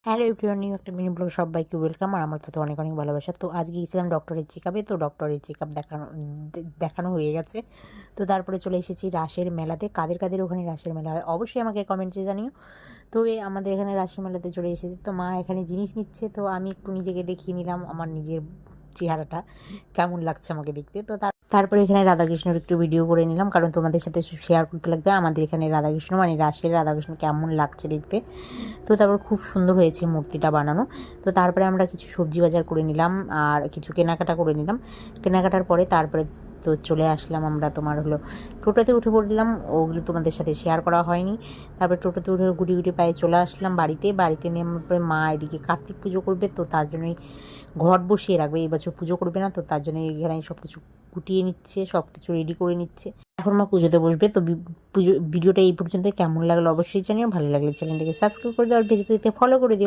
Hello everyone, new একটা mini blog সবাইকে welcome. আর আমার তাতে অনেক অনেক ভালোবাসা। তো আজকে গিয়েছিলাম ডক্টরের চেকআপে। তো ডক্টরের চেকআপ দেখানো হয়ে গেছে। তো তারপরে চলে এসেছি রাসের মেলাতে। কাদের কাদের ওখানে রাসের মেলা হয় অবশ্যই আমাকে কমেন্টসে জানিও। তো আমাদের এখানে রাসের মেলাতে চলে এসেছি। তো মা এখানে জিনিস নিচ্ছে, তো আমি একটু নিজেকে দেখিয়ে নিলাম আমার নিজের চেহারাটা কেমন লাগছে আমাকে দেখতে। তো তারপরে এখানে রাধাকৃষ্ণর একটু ভিডিও করে নিলাম, কারণ তোমাদের সাথে শেয়ার করতে লাগবে আমাদের এখানে রাধাকৃষ্ণ, মানে রাসের রাধাকৃষ্ণ কেমন লাগছে দেখতে। তো তারপর খুব সুন্দর হয়েছে মূর্তিটা বানানো। তো তারপরে আমরা কিছু সবজি বাজার করে নিলাম আর কিছু কেনাকাটা করে নিলাম। কেনাকাটার পরে তারপরে তো চলে আসলাম আমরা টোটোতে উঠে পড়লাম। ওগুলো তোমাদের সাথে শেয়ার করা হয়নি। তারপরে টোটোতে উঠে গুটি গুটি পায়ে চলে আসলাম বাড়িতে নেমে পরে মা এদিকে কার্তিক পুজো করবে, তো তার জন্যই ঘট বসিয়ে রাখবে। এই বছর পুজো করবে না, তো তার জন্য এখানে সব কিছু গুটিয়ে নিচ্ছে, সব কিছু রেডি করে নিচ্ছে। এখন মা পুজোতে বসবে। তো ভিডিওটা এই পর্যন্ত কেমন লাগলো অবশ্যই জানিও। ভালো লাগলে চ্যানেলটাকে সাবস্ক্রাইব করে দিও আর ফেসবুকে ফলো করে দিও।